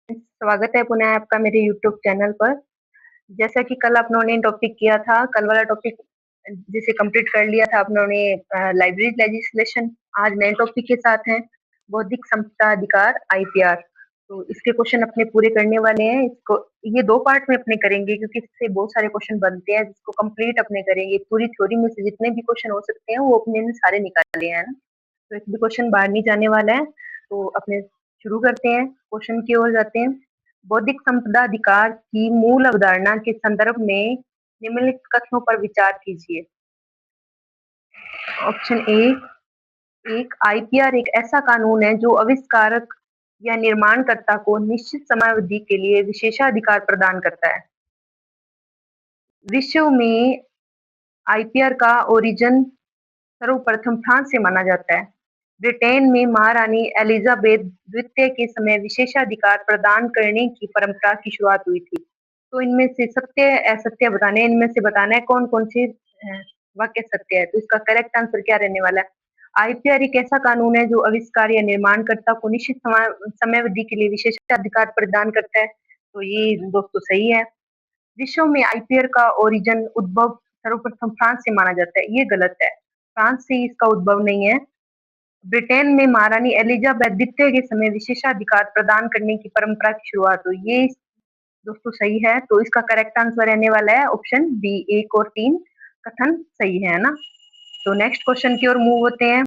स्वागत है पुनः आपका मेरे यूट्यूब चैनल पर। जैसा कि कल आप लोगों ने टॉपिक किया था, कल वाला टॉपिक जिसे कंप्लीट कर लिया था आप लोगों ने, लाइब्रेरी लेजिस्लेशन। आज नए टॉपिक के साथ हैं बौद्धिक संपदा अधिकार आईपीआर। तो इसके क्वेश्चन अपने पूरे करने वाले हैं। इसको ये दो पार्ट में अपने करेंगे क्योंकि इससे बहुत सारे क्वेश्चन बनते हैं, जिसको कंप्लीट अपने करेंगे। पूरी थ्योरी में से जितने भी क्वेश्चन हो सकते हैं वो अपने ने सारे निकाले हैं ना, तो एक भी क्वेश्चन बाहर नहीं जाने वाला है। तो अपने शुरू करते हैं, क्वेश्चन की ओर जाते हैं। बौद्धिक संपदा अधिकार की मूल अवधारणा के संदर्भ में निम्नलिखित कथनों पर विचार कीजिए। ऑप्शन ए, एक आईपीआर एक ऐसा कानून है जो आविष्कारक या निर्माणकर्ता को निश्चित समयावधि के लिए विशेषाधिकार प्रदान करता है। विश्व में आईपीआर का ओरिजिन सर्वप्रथम फ्रांस से माना जाता है। ब्रिटेन में महारानी एलिजाबेथ द्वितीय के समय विशेषाधिकार प्रदान करने की परंपरा की शुरुआत हुई थी। तो इनमें से सत्य असत्य बताने, इनमें से बताना है कौन कौन से वाक्य सत्य है। तो इसका करेक्ट आंसर क्या रहने वाला है? आईपीआर एक ऐसा कानून है जो आविष्कार या निर्माणकर्ता को निश्चित समयावधि के लिए विशेषाधिकार प्रदान करता है। तो ये दोस्तों सही है। विश्व में आईपीआर का ओरिजिन उद्भव सर्वप्रथम फ्रांस से माना जाता है, ये गलत है। फ्रांस से इसका उद्भव नहीं है। ब्रिटेन में महारानी एलिजाबेथ द्वितीय के समय विशेषाधिकार प्रदान करने की परंपरा की शुरुआत हुई, ये दोस्तों सही है। तो इसका करेक्ट आंसर रहने वाला है ऑप्शन बी, 1 और 3 कथन सही है ना। तो नेक्स्ट क्वेश्चन की ओर मूव होते हैं।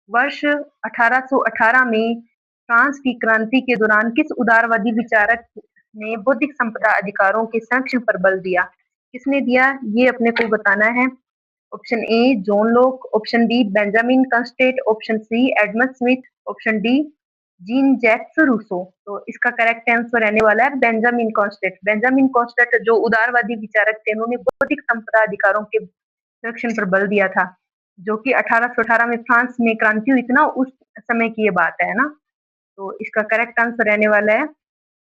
वर्ष 1818 में फ्रांस की क्रांति के दौरान किस उदारवादी विचारक ने बौद्धिक संपदा अधिकारों के संरक्षण पर बल दिया? किसने दिया ये अपने को बताना है। Option A John Locke, option B Benjamin Constant, option C Edmund Smith, option D Jean Jacques Rousseau. तो इसका करेक्ट आंसर रहने वाला है बेंजामिन कॉन्स्टेंट। बेंजामिन कॉन्स्टेंट जो उदारवादी विचारक थे, उन्होंने बौद्धिक संपदा अधिकारों के संरक्षण पर बल दिया था, जो कि 1818 में फ्रांस में क्रांति हुई थी ना, उस समय की ये बात है ना। तो इसका करेक्ट आंसर रहने वाला है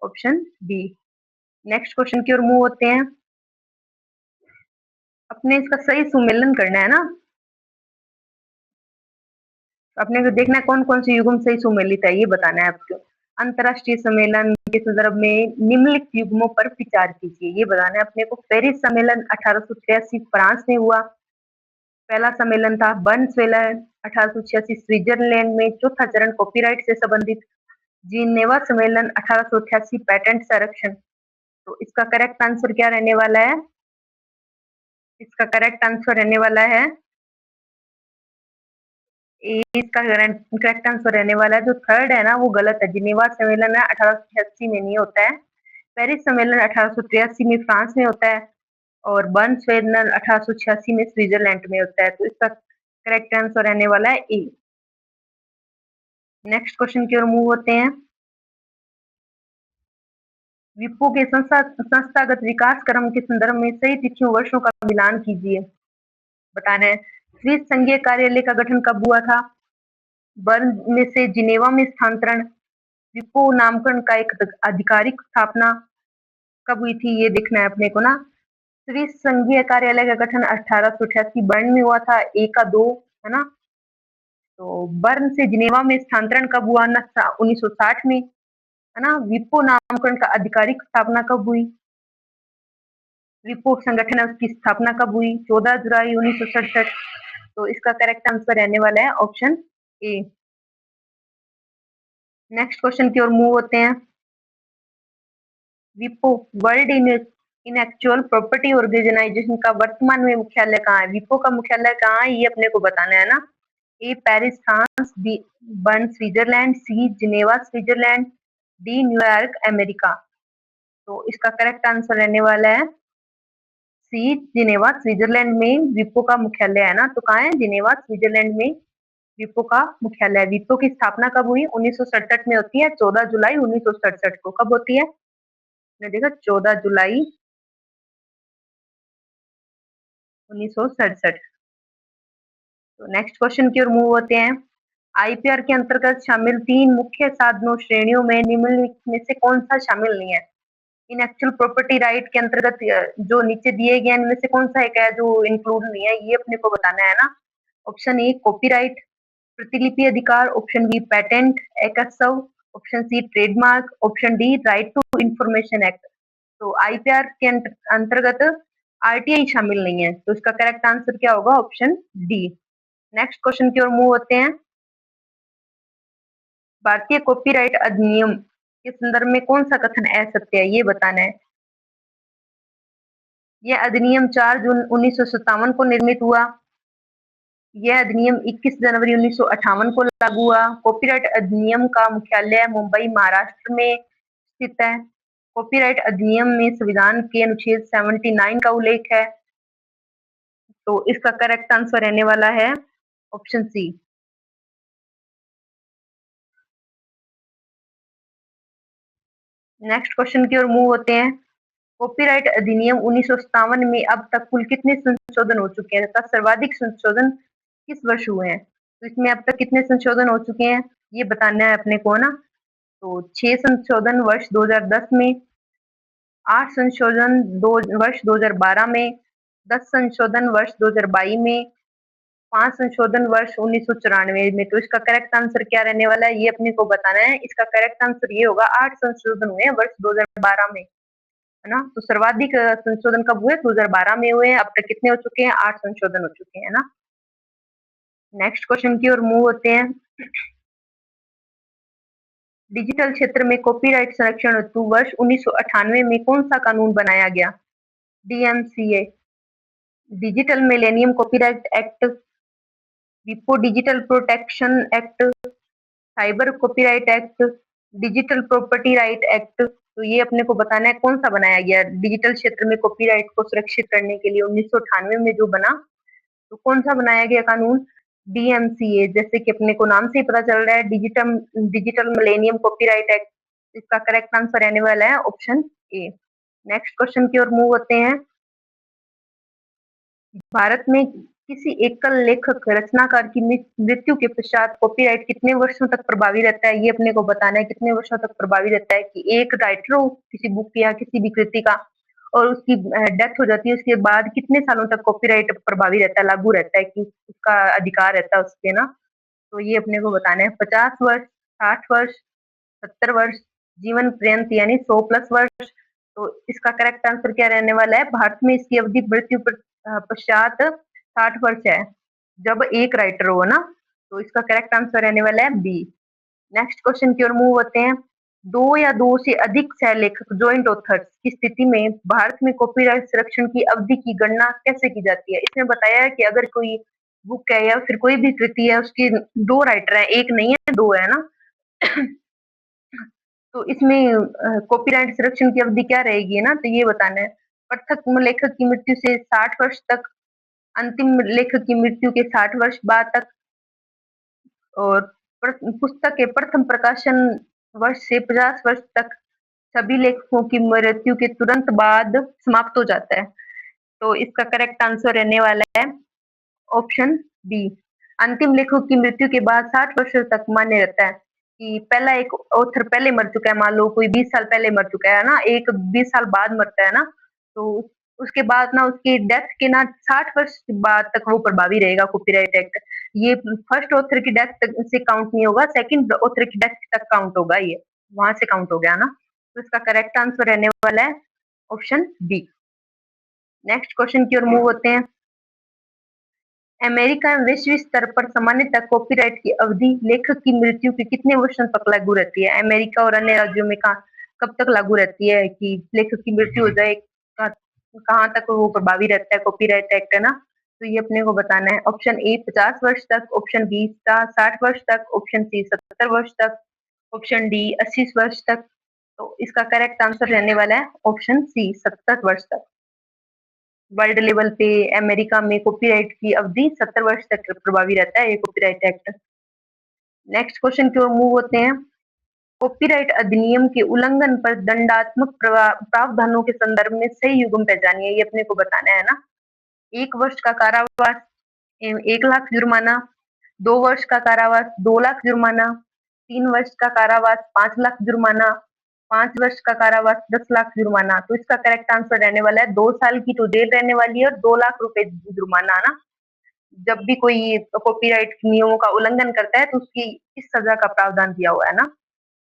ऑप्शन बी। नेक्स्ट क्वेश्चन की ओर मूव होते हैं। अपने इसका सही सुमेलन करना है ना, अपने को देखना है कौन कौन से युग्म सही सुमेलित है, ये बताना है आपको। अंतरराष्ट्रीय सम्मेलन के संदर्भ में निम्नलिखित युग्मों पर विचार कीजिए, ये बताना है अपने को। पेरिस सम्मेलन 1883 फ्रांस में हुआ, पहला सम्मेलन था। बर्न सम्मेलन 1886 स्विट्जरलैंड में, चौथा चरण कॉपीराइट से संबंधित। जिनेवा सम्मेलन 1888 पेटेंट संरक्षण। तो इसका करेक्ट आंसर क्या रहने वाला है? इसका करेक्ट आंसर रहने वाला है इसका करेक्ट आंसर रहने वाला है जो थर्ड है ना, वो गलत है। जिनेवा सम्मेलन है 1886 में नहीं होता है। पेरिस सम्मेलन 1883 में फ्रांस में होता है, और बर्न सम्मेलन 1886 में स्विट्जरलैंड में होता है। तो इसका करेक्ट आंसर रहने वाला है ए। नेक्स्ट क्वेश्चन की ओर मूव होते हैं। विपो के संस्थागत विकास क्रम के संदर्भ में सही तिथियों वर्षों का मिलान कीजिए, बताना है। स्विस संघीय कार्यालय का गठन कब हुआ था? बर्न में से जिनेवा में स्थानांतरण। विपो नामकरण का एक आधिकारिक स्थापना कब हुई थी, ये देखना है अपने को ना। स्विस संघीय कार्यालय का गठन 1888 बर्न में हुआ था, ए का 2 है ना। तो बर्न से जिनेवा में स्थानांतरण कब हुआ ना? 1960 में है ना। विपो नामकरण का आधिकारिक स्थापना कब हुई? विपो संगठन है उसकी स्थापना कब हुई? 14 जुलाई 1967। तो इसका करेक्ट आंसर रहने वाला है ऑप्शन ए। नेक्स्ट क्वेश्चन की ओर मूव होते हैं। विपो वर्ल्ड इंटेलेक्चुअल प्रॉपर्टी ऑर्गेनाइजेशन का वर्तमान में मुख्यालय कहाँ है? विपो का मुख्यालय कहाँ है, ये अपने को बताना है ना। A Paris France, B Bern Switzerland, C Geneva Switzerland, D New York America. तो इसका करेक्ट आंसर रहने वाला है सी जिनेवा स्विट्जरलैंड में विपो का मुख्यालय है ना। तो कहाँ है? जिनेवा स्विट्जरलैंड में विपो का मुख्यालय है। विपो की स्थापना कब हुई? 1967 में होती है, 14 जुलाई 1967 को। कब होती है? ने देखा 14 जुलाई 1967। तो नेक्स्ट क्वेश्चन की ओर मूव होते हैं। आईपीआर के अंतर्गत शामिल 3 मुख्य साधनों श्रेणियों में निम्नलिखित में से कौन सा शामिल नहीं है? इनेक्चुअल प्रॉपर्टी राइट के अंतर्गत जो नीचे दिए गए इनमें से कौन सा एक है जो इंक्लूड नहीं है, ये अपने को बताना है ना। ऑप्शन ए कॉपीराइट, प्रतिलिपि अधिकार, ऑप्शन बी पेटेंट, एकत्सव, option C trademark, option D right to information act. तो आईपीआर के अंतर्गत आरटीआई शामिल नहीं है, तो इसका करेक्ट आंसर क्या होगा? Option D. नेक्स्ट क्वेश्चन की ओर मूव होते हैं। भारतीय कॉपीराइट अधिनियम के संदर्भ में कौन सा कथन असत्य है, ये बताना है। यह अधिनियम 4 जून 1957 को निर्मित हुआ। यह अधिनियम 21 जनवरी 1958 को लागू हुआ। कॉपीराइट अधिनियम का मुख्यालय मुंबई, महाराष्ट्र में स्थित है। कॉपीराइट अधिनियम में संविधान के अनुच्छेद 79 का उल्लेख है। तो इसका करेक्ट आंसर रहने वाला है ऑप्शन सी। नेक्स्ट क्वेश्चन की ओर मूव होते हैं। कॉपीराइट अधिनियम 1957 में अब तक कुल कितने संशोधन हो चुके हैं तथा सर्वाधिक संशोधन किस वर्ष हुए हैं? तो इसमें अब तक कितने संशोधन हो चुके हैं ये बताना है अपने को ना। तो 6 संशोधन वर्ष 2010 में, 8 संशोधन वर्ष 2012 में, 10 संशोधन वर्ष 2022 में, 5 संशोधन वर्ष 1994 में। तो इसका करेक्ट आंसर क्या रहने वाला है, ये अपने को बताना है। इसका करेक्ट आंसर ये होगा 8 संशोधन हुए हैं वर्ष 2012 में, है ना। तो सर्वाधिक संशोधन कब हुए? 2012 में हुए हैं। अब तक कितने हो चुके हैं? 8 संशोधन हो चुके हैं ना। नेक्स्ट क्वेश्चन की ओर मूव होते हैं। डिजिटल क्षेत्र में कॉपीराइट संरक्षण हेतु वर्ष 1998 में कौन सा कानून बनाया गया? DMCA, digital millennium copyright act, विपो digital protection act, cyber copyright act, digital property right act. तो ये अपने को बताना है कौन सा बनाया गया डिजिटल क्षेत्र में कॉपीराइट को सुरक्षित करने के लिए 1998 में जो बना, तो कौन सा बनाया गया कानून? डीएमसीए, जैसे कि अपने को नाम से ही पता चल रहा है, digital digital millennium copyright act. इसका करेक्ट आंसर रहने वाला है ऑप्शन ए। नेक्स्ट क्वेश्चन की ओर मूव होते हैं। भारत में किसी एकल लेखक रचनाकार की मृत्यु के पश्चात कॉपीराइट कितने वर्षों तक प्रभावी रहता है, ये अपने को बताना है। कितने वर्षों तक प्रभावी रहता है कि एक राइटर हो किसी बुक या किसी भी कृति का और उसकी डेथ हो जाती है, उसके बाद कितने सालों तक कॉपीराइट प्रभावी रहता है, लागू रहता है, कि उसका अधिकार रहता है उसके ना। तो ये अपने को बताना है। 50 वर्ष, 60 वर्ष, 70 वर्ष, जीवन पर्यंत यानी 100 प्लस वर्ष। तो इसका करेक्ट आंसर क्या रहने वाला है? भारत में इसकी अवधि मृत्यु पश्चात 60 वर्ष है, जब एक राइटर हो ना। तो इसका करेक्ट आंसर रहने वाला है बी। नेक्स्ट क्वेश्चन की ओर मूव होते हैं। 2 या 2 से अधिक सह लेखक जॉइंट ऑथर्स की स्थिति में भारत में कॉपीराइट संरक्षण की अवधि की गणना कैसे की जाती है? इसमें बताया है कि अगर कोई बुक है या फिर कोई भी कृति है, उसकी 2 राइटर है, एक नहीं है 2 है ना। तो इसमें कॉपीराइट संरक्षण की अवधि क्या रहेगी ना, तो ये बताना है। प्रथम लेखक की मृत्यु से 60 वर्ष तक, अंतिम लेखक की मृत्यु के 60 वर्ष बाद तक, और पुस्तक के प्रथम प्रकाशन वर्ष से 50 वर्ष तक, सभी लेखकों की मृत्यु के तुरंत बाद समाप्त हो जाता है। तो इसका करेक्ट आंसर रहने वाला है ऑप्शन बी। अंतिम लेखक की मृत्यु के बाद 60 वर्षों तक मान्य रहता है कि पहला एक ऑथर पहले मर चुका है, मान लो कोई 20 साल पहले मर चुका है ना, एक 20 साल बाद मरता है ना, तो उसके बाद ना उसकी डेथ के ना 60 वर्ष के बाद तक वो प्रभावी रहेगा कॉपीराइट एक्ट। ये फर्स्ट ऑथर की डेथ तक से काउंट नहीं होगा, सेकंड ऑथर की डेथ तक काउंट होगा, ये वहां से काउंट हो गया ना। तो इसका करेक्ट आंसर रहने वाला है ऑप्शन बी। नेक्स्ट क्वेश्चन की ओर मूव होते हैं। अमेरिका में वैश्विक स्तर पर सामान्यतः कॉपीराइट की अवधि लेखक की मृत्यु के कितने वर्षों तक लागू रहती है? अमेरिका और अन्य राज्यों में कब तक लागू रहती है कि लेखक की मृत्यु हो जाए, कहाँ तक वो प्रभावी रहता है कॉपीराइट एक्ट, है ना। तो ये अपने को बताना है। ऑप्शन ए 50 वर्ष तक, ऑप्शन बी 60 वर्ष तक, ऑप्शन सी 70 वर्ष तक, ऑप्शन डी 80 वर्ष तक। तो इसका करेक्ट आंसर रहने वाला है ऑप्शन सी 70 वर्ष तक। वर्ल्ड लेवल पे अमेरिका में कॉपीराइट की अवधि 70 वर्ष तक प्रभावी रहता है ये कॉपीराइट एक्ट। नेक्स्ट क्वेश्चन की ओर मूव होते हैं। कॉपीराइट अधिनियम के उल्लंघन पर दंडात्मक प्रावधानों के संदर्भ में सही युग्म पहचानिए, ये अपने को बताना है ना। 1 वर्ष का कारावास, 1 लाख जुर्माना, 2 वर्ष का कारावास, 2 लाख जुर्माना, 3 वर्ष का कारावास, 5 लाख जुर्माना, 5 वर्ष का कारावास, 10 लाख जुर्माना। तो इसका करेक्ट आंसर रहने वाला है 2 साल की तो जेल रहने वाली है और 2 लाख रुपए जुर्माना ना। जब भी कोई कॉपीराइट नियमों का उल्लंघन करता है तो उसकी इस सजा का प्रावधान दिया हुआ है ना।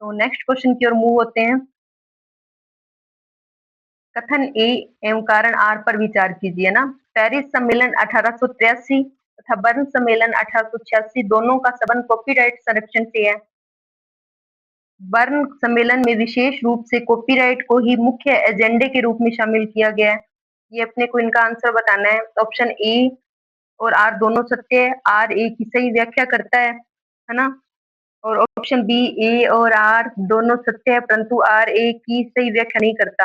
तो नेक्स्ट क्वेश्चन की ओर मूव होते हैं। कथन ए एवं कारण आर पर विचार कीजिए ना। पेरिस सम्मेलन 1883 तथा बर्न सम्मेलन 1886 दोनों का संबंध कॉपीराइट संरक्षण से है। बर्न सम्मेलन में विशेष रूप से कॉपीराइट को ही मुख्य एजेंडे के रूप में शामिल किया गया है। ये अपने को इनका आंसर बताना है। ऑप्शन ए और आर दोनों सत्य है, आर ए की सही व्याख्या करता है ना। और ऑप्शन बी ए और आर दोनों सत्य है परंतु आर ए की सही व्याख्या नहीं करता।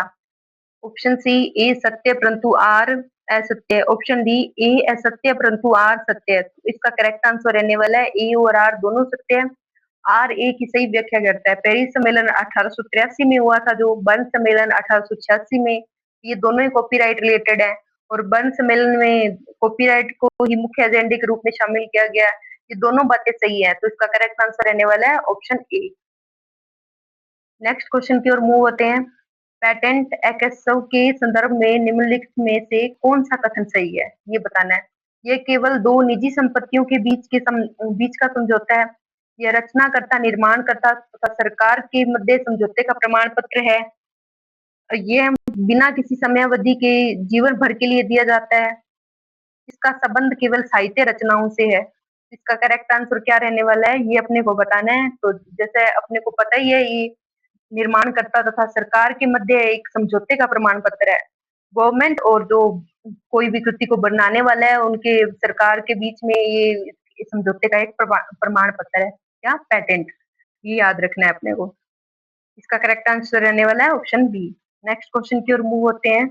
ऑप्शन सी ए सत्य परंतु आर असत्य है। ऑप्शन डी ए असत्य परंतु आर सत्य है। तो इसका करेक्ट आंसर रहने वाला है ए और आर दोनों सत्य है। आर ए की सही व्याख्या करता है। पेरिस सम्मेलन 1883 में हुआ था, जो बर्न सम्मेलन 1886 में, ये दोनों ही कॉपीराइट रिलेटेड है। और बर्न सम्मेलन में कॉपीराइट को ही मुख्य एजेंडे के रूप में शामिल किया गया। ये दोनों बातें सही है, तो इसका करेक्ट आंसर रहने वाला है ऑप्शन ए। नेक्स्ट क्वेश्चन की ओर मूव होते हैं। पेटेंट एक्ट के संदर्भ में निम्नलिखित में से कौन सा कथन सही है, ये बताना है। ये केवल दो निजी संपत्तियों के बीच का समझौता है। यह रचनाकर्ता, निर्माणकर्ता तथा सरकार के मध्य समझौते का प्रमाण पत्र है। ये बिना किसी समयावधि के जीवन भर के लिए दिया जाता है। इसका संबंध केवल साहित्य रचनाओं से है। इसका करेक्ट आंसर क्या रहने वाला है, ये अपने को बताना है। तो जैसे अपने को पता ही है, ये निर्माणकर्ता तथा सरकार के मध्य एक समझौते का प्रमाण पत्र है। गवर्नमेंट और जो कोई भी कृति को बनाने वाला है, उनके सरकार के बीच में ये समझौते का एक प्रमाण पत्र है। क्या? पेटेंट। ये याद रखना है अपने को। इसका करेक्ट आंसर रहने वाला है ऑप्शन बी। नेक्स्ट क्वेश्चन की ओर मूव होते हैं।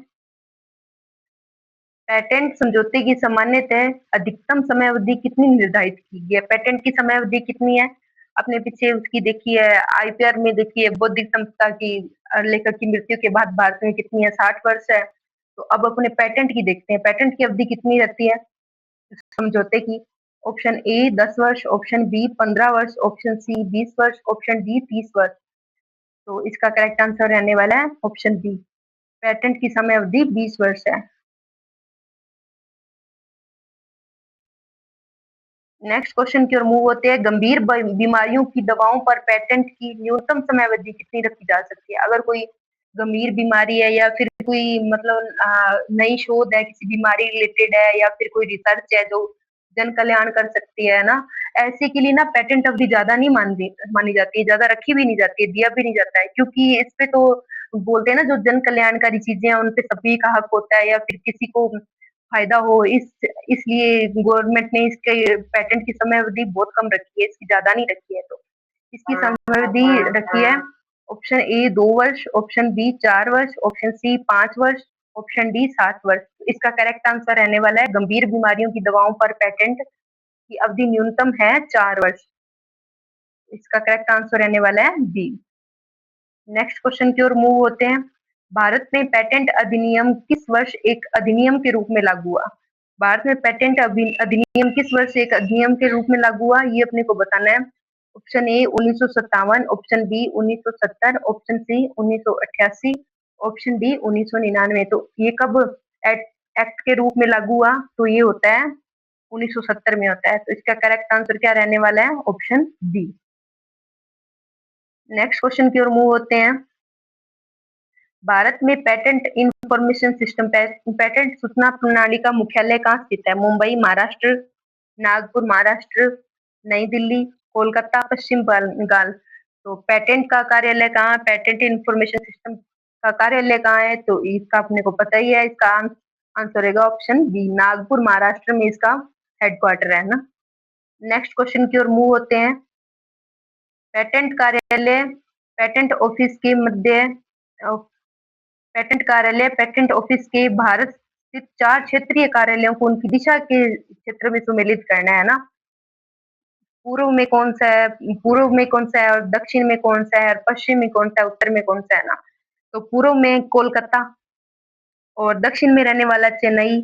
पेटेंट समझौते की सामान्यतः अधिकतम समय अवधि कितनी निर्धारित की गई है? पेटेंट की समय अवधि कितनी है? अपने पीछे उसकी देखी है, आईपीआर में देखी है, बौद्धिक संपदा की लेखक की मृत्यु के बाद भारत में कितनी है? 60 वर्ष है। तो अब अपने पेटेंट की देखते हैं, पेटेंट की अवधि कितनी रहती है समझौते की। ऑप्शन ए 10 वर्ष, ऑप्शन बी 15 वर्ष, ऑप्शन सी 20 वर्ष, ऑप्शन डी 30 वर्ष। तो इसका करेक्ट आंसर रहने वाला है ऑप्शन बी। पेटेंट की समय अवधि 20 वर्ष है। नेक्स्ट क्वेश्चन की ओर मूव होते हैं। गंभीर बीमारियों की दवाओं पर पेटेंट की न्यूनतम समय अवधि कितनी रखी जा सकती है? अगर कोई गंभीर बीमारी है या फिर कोई मतलब नई शोध है, किसी बीमारी रिलेटेड है, या फिर कोई रिसर्च है जो जन कल्याण कर सकती है ना, ऐसे के लिए ना पेटेंट अवधि ज्यादा नहीं मानी जाती है, ज्यादा रखी भी नहीं जाती है, दिया भी नहीं जाता है। क्योंकि इस पे तो बोलते हैं ना, जो जन कल्याणकारी चीजें हैं उन पे सभी का हक होता है, या फिर किसी को फायदा हो, इसलिए गवर्नमेंट ने इसके पेटेंट की समय अवधि बहुत कम रखी है, इसकी ज्यादा नहीं रखी है। तो इसकी समय अवधि रखी है ऑप्शन ए 2 वर्ष, ऑप्शन बी 4 वर्ष, ऑप्शन सी 5 वर्ष, ऑप्शन डी 7 वर्ष। इसका करेक्ट आंसर रहने वाला है गंभीर बीमारियों की दवाओं पर पेटेंट की अवधि न्यूनतम है 4 वर्ष। इसका करेक्ट आंसर रहने वाला है बी। नेक्स्ट क्वेश्चन की ओर मूव होते हैं। भारत में पेटेंट अधिनियम किस वर्ष एक अधिनियम के रूप में लागू हुआ? भारत में पेटेंट अधिनियम किस वर्ष एक अधिनियम के रूप में लागू हुआ, ये अपने को बताना है। Option A 1957, option B 1970, option C 1988, option D 1999। तो ये कब एक्ट के रूप में लागू हुआ? तो ये होता है 1970 में होता है। तो इसका करेक्ट आंसर क्या रहने वाला है? Option D. नेक्स्ट क्वेश्चन की ओर मूव होते हैं। भारत में पेटेंट इंफॉर्मेशन सिस्टम पेटेंट सूचना प्रणाली का मुख्यालय कहाँ स्थित है? मुंबई महाराष्ट्र, नागपुर महाराष्ट्र, नई दिल्ली, कोलकाता, पश्चिम बंगाल। तो पेटेंट का कार्यालय कहाँ है? पेटेंट इंफॉर्मेशन सिस्टम का कार्यालय कहाँ है? तो इसका अपने को पता ही है। इसका आंसर रहेगा ऑप्शन बी, नागपुर महाराष्ट्र में इसका हेडक्वार्टर है ना। नेक्स्ट क्वेश्चन की ओर मूव होते हैं। पेटेंट कार्यालय पेटेंट ऑफिस के मध्य पेटेंट कार्यालय पेटेंट ऑफिस के भारत स्थित 4 क्षेत्रीय कार्यालयों को उनकी दिशा के क्षेत्र में सुमेलित करना है ना। पूर्व में कौन सा है, पूर्व में कौन सा है, और दक्षिण में कौन सा है, और पश्चिम में कौन सा है, उत्तर में कौन सा है ना। तो पूर्व में कोलकाता, और दक्षिण में रहने वाला चेन्नई,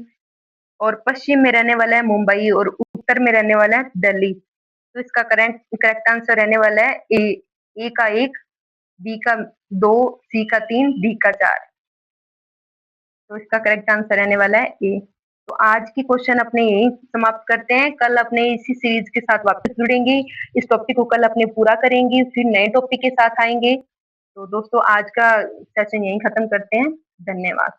और पश्चिम में रहने वाला है मुंबई, और उत्तर में रहने वाला है दिल्ली। तो इसका करेक्ट आंसर रहने वाला है ए का 1, बी का 2, सी का 3, डी का 4। तो इसका करेक्ट आंसर रहने वाला है ए। तो आज की क्वेश्चन अपने यहीं समाप्त करते हैं। कल अपने इसी सीरीज के साथ वापस जुड़ेंगे। इस टॉपिक को कल अपने पूरा करेंगे, फिर नए टॉपिक के साथ आएंगे। तो दोस्तों आज का सेशन यहीं खत्म करते हैं। धन्यवाद।